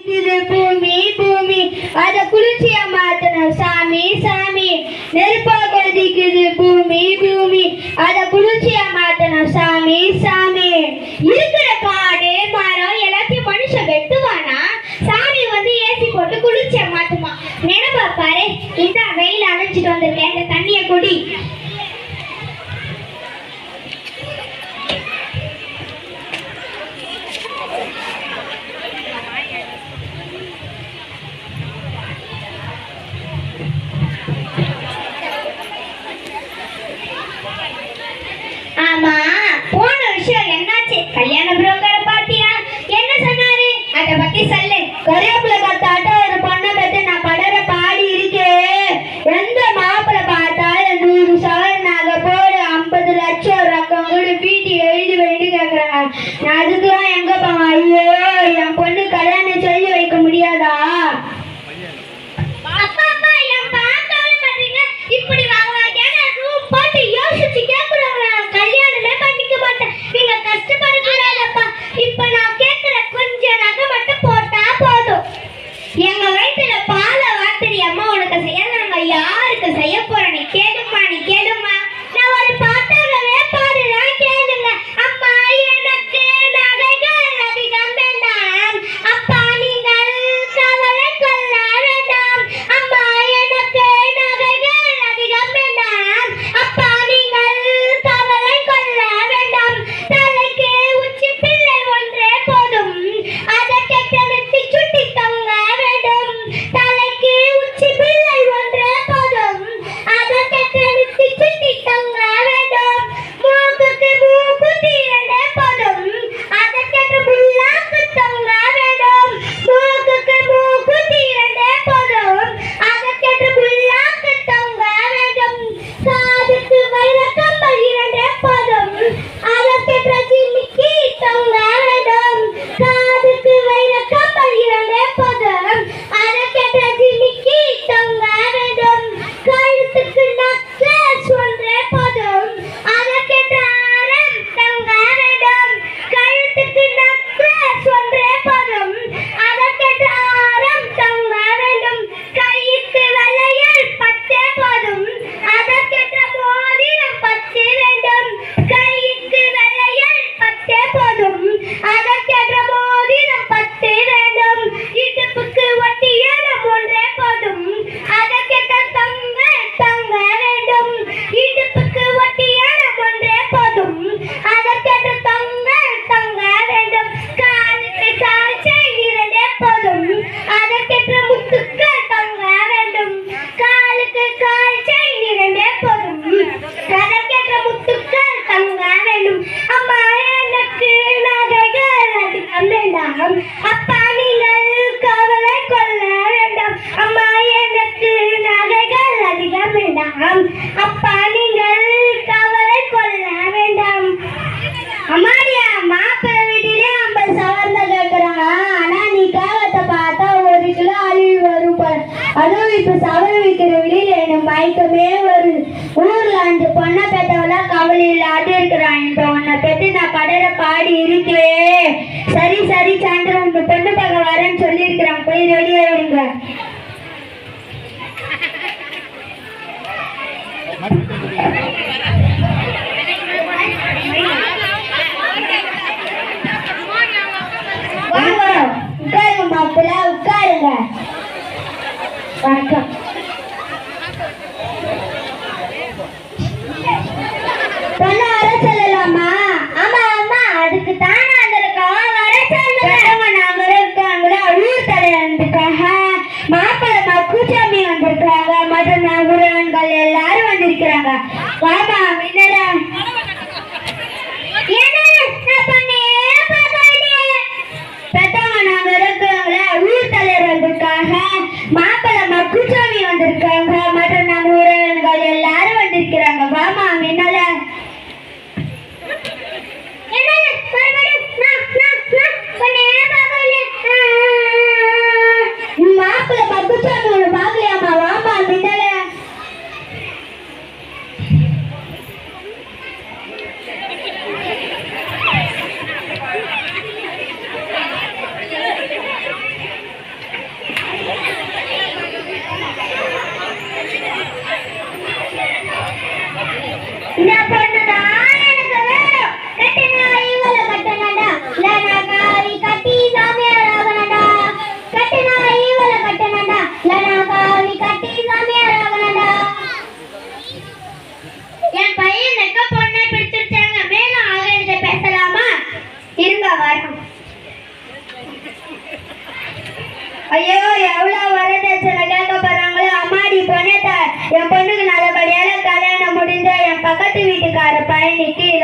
பூமி பூமி அத குளிர்ச்சியா மாத்தணும் சாமி சாமி. நெருப்பா கொதிக்குது பூமி பூமி அத குளிர்ச்சியா மாத்தணும் சாமி சாமி. இருக்கிற காடு மரம் எல்லாத்தையும் மனுஷன் வெட்டுவானா, சாமி வந்து ஏசி போட்டு குளிர்ச்சியா மாத்துமா. நினைப்பா பாரு. இந்த வெயில் அணைச்சிட்டு வந்திருக்கேன், இந்த தண்ணிய குடி. ஆமா, போன விஷயம் என்னாச்சு? கல்யாண புரோக்கரை பாத்தியா? என்ன சொன்னாரு? அத பத்தி சொல்லு. கருவேப்பிலை கத்தாட்ட ஒரு பொண்ணை பத்தி நான் படற பாடி இருக்கேன். எந்த மாப்பிள்ளை பார்த்தாலும் 100 சவரன் நகை போடு, 50 லட்சம் ரக்கம் கூட வீட்டு எழுதி வேண்டி கேக்குறாங்க. நான் அதுக்கெல்லாம் எங்க போவேன்? ஐயோ, என் பொண்ணு கல்யாணம் சொல்லி வைக்க முடியாதா? இப்படி போட்டு யோசிச்சு கேட்கறாங்க. கல்யாணமே பண்ணிக்க மாட்டேன், நீங்க கஷ்டப்படக்கூடாதப்பா. இப்ப நான் கேட்கிற கொஞ்ச நகை மட்டும் போட்டா போதும். எங்க வயிற்றுல பால வார்த்தடி அம்மா உனக்கு செய்யாத யாருக்கு செய்ய போற? நீ கேளுமா, நீ கேளுமா. நான் ஒரு பாட்டாகவே பாடுறேன், கேளுங்க. அம்மா எனக்கு நகைகள் அதிகம் வேண்டாம், அப்பா நீங்கள் கவலை கொள்ள வேண்டாம். அம்மா எனக்கு நகைகள் அதிகம் வேண்டாம், அப்பா நீங்கள் கவலை கொள்ள வேண்டாம். தலைக்கு உச்சி பிள்ளை ஒன்றே போதும், அதை கெட்டெடுத்து சுட்டி தங்க வேண்டும். தலைக்கு உச்சி பிள்ளை ஒன்றே போதும், அதை கெட்டெடுத்து சுட்டி தங்க வேண்டும். மூக்குக்கு மூக்குத்தி இரண்டே போதும், அதை கெட்ட புல்லாக்கு தங்க வேண்டும். மூக்குக்கு மூக்குத்தி இரண்டே போதும், அதை கெட்ட புல்லாக்கு தங்க வேண்டும். காதுக்கு வைர கம்பல் இரண்டே போதும், அதை கெட்ட ஜிமிக்கி தங்க வேண்டும். காதுக்கு வைர கம்பல் இரண்டே போதும், அதை கெட்ட ஜிமிக்கி தங்க வேண்டும். கழுத்துக்கு நக்லஸ் ஒன்றே போதும், அதை கெட்ட ஆரம் தங்க வேண்டும். கழுத்துக்கு நக்லஸ் ஒன்றே போதும், அதை கெட்ட ஆரம் தங்க வேண்டும். கைக்கு வளையல் 10 போதும், அதை கெட்ட மோதிரம் 10 வேண்டும். கைக்கு வளையல் 10 போதும், அதை கெட்ட மோதிரம் 10 வேண்டும். இடுப்புக்கு ஒட்டியானம் ஒன்றே போதும், அதை கெட்ட தங்க தங்க வேண்டும். இடுப்புக்கு ஒட்டியானம் ஒன்றே போதும், அதை கெட்ட தங்க தங்க வேண்டும். காலுக்கு கால் செயின் இரண்டே போதும், அதை கெட்ட முத்துக்கள் தங்க வேண்டும். காலுக்கு கால் செயின் இரண்டே போதும், அதை கெட்ட முத்துக்கள் தங்க வேண்டும். அம்மா எனக்கு நகைகள் அதிகம் வேண்டாம், அப்பா நீங்கள் கவலை கொள்ள வேண்டாம். அம்மா எனக்கு நகைகள் அதிகம் வேண்டாம், அப்பா நீங்கள் கவலை கொள்ள வேண்டாம். அம்மாடியா, மாப்பிள்ளை வீட்டிலே 50 சவரன் கேட்கறாங்க. ஆனா நீ கேவத்தை பார்த்தா 1 கிலோ அழிவு வரும். அதுவும் இப்ப சவரன் விற்கிற வெளியில எனக்கு மயக்கமே வருது. ஊர்ல 5 பொண்ணை பெற்றவெல்லாம் கவலை இல்லாத இருக்கிறான். இந்த உன்னை பெற்று நான் படற பாடி இருக்கேன். சரி சரி சாயந்தரம் உங்க பொண்ணு பார்க்க வரேன்னு சொல்லி இருக்கிறான். போய் ரெடியா இருங்க. உட்காருங்க மாப்பிள்ள, உட்காருங்க. வணக்கம். பொண்ணு வர சொல்லலாமா? ஆமா ஆமா, அதுக்கு தானே வந்திருக்கோம். வர சொல்லுங்க. நாங்க இருக்காங்களா ஊர் தலைவந்துக்காக மாப்பிள்ளை மக்குசாமி வந்திருக்காங்க. மற்ற நகுரன்கள் எல்லாரும் வந்திருக்கிறாங்க. வாமா முன்னடா. பெத்தவங்க நாங்க இருக்கிறவங்கள ஊர் தலைவர் வந்திருக்காங்க. மாப்பிள்ளை மக்குசாமி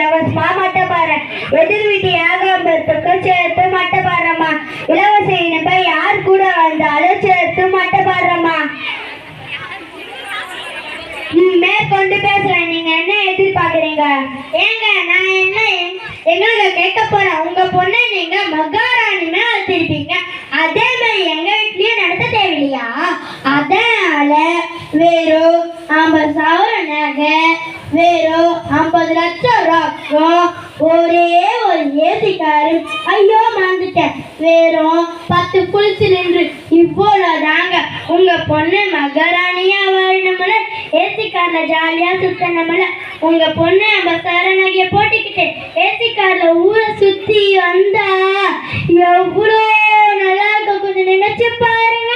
இலவசமா மட்டை பாடுறேன். எதிர் வீட்டு ஏகாம்பரத்துக்கு சேர்த்து மட்டை பாடுறேம்மா. இலவச இனிப்பை யார் கூட வந்தாலும் சேர்த்து மட்டை பாடுறேம்மா. மேற்கொண்டு பேசலாம். நீங்க என்ன எதிர்பார்க்குறீங்க? ஏங்க நான் எங்களுக்கு கேட்க போறேன். உங்க பொண்ணை நீங்க மகாராணின்னு வச்சிருப்பீங்க. அதே மாதிரி எங்க வீட்லயும் நடத்த தேவையில்லையா? அதனால வெறும் 50,000 நகை, வெறும் 50 லட்சம் ரொக்கம், ஒரே ஒரு ஏசிக்காரு, ஐயோ மறந்துட்டேன், வெறும் 10 புல் சிலிண்டர், இவ்வளவுதாங்க. உங்க பொண்ணு மகாராணியா வரணும்ல, ஏசிக்கார்ல ஜாலியா சுத்தணும்ல. உங்க பொண்ணு 50,000 நகைய போட்டுக்கிட்டு ஏசிக்கார்ல ஊரை சுத்தி வந்தா எவ்வளோ நல்லா இருக்க. கொஞ்சம் நினைச்சு பாருங்க.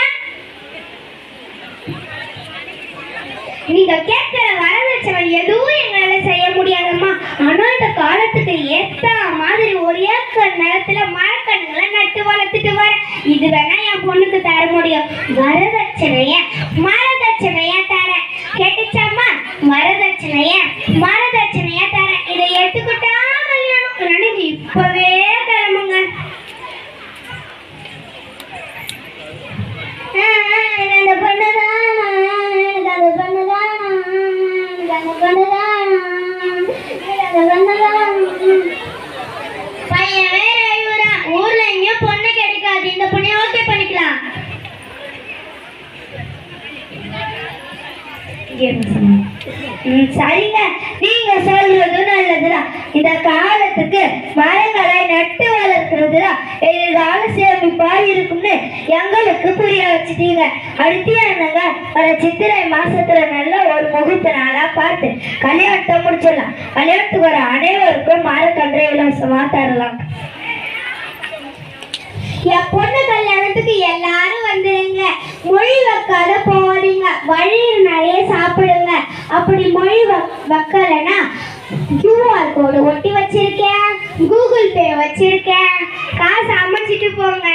நீங்க கேட்கிற வரதட்சணை எதுவும் எங்களால செய்ய முடியாதம்மா. ஆனா இந்த காலத்துக்கு ஏத்த மாதிரி ஒரு ஏக்கர் நிலத்துல மரக்கண்ணுங்களை நட்டு வளர்த்துட்டு வர. இது வேணா என் பொண்ணுக்கு தர முடியும். வரதட்சணைய தர கேட்டுச்சாம்மா? வரதட்சணைய தர. இதை எடுத்துக்கிட்டா கல்யாணம். இப்பவே கிளம்புங்க. அந்த பொண்ணுதான் பையன் வேற ஊர்ல எங்கேயும் பொண்ணு கிடைக்காது. இந்த பொண்ணைய ஓகே பண்ணிக்கலாம். சரிங்க, நீங்க சொல்றது நல்லதுதான். இந்த காலத்துக்கு மரங்களை நட்டு வளர்க்கிறதுதான் எதிர்கால சேமிப்பா இருக்கும்னு எங்களுக்கு புரிய வச்சுட்டீங்க. அடுத்து என்னங்க, வர சித்திரை மாசத்துல நல்ல ஒரு முகூர்த்த நாளா பார்த்து கல்யாணத்தை முடிச்சிடலாம். கல்யாணத்துக்கு வர அனைவருக்கும் மரக்கன்றை இலவசமா தரலாம். என் பொண்ணு கல்யாணத்துக்கு எல்லாரும் வந்துருங்க. மொழி வைக்காத போறீங்க. வழியில் நிறைய சாப்பிடுங்க. அப்படி மொழி வைக்கலன்னா QR கோடு ஒட்டி வச்சிருக்கேன், கூகுள் பே வச்சிருக்கேன், காசு அமைச்சிட்டு போங்க.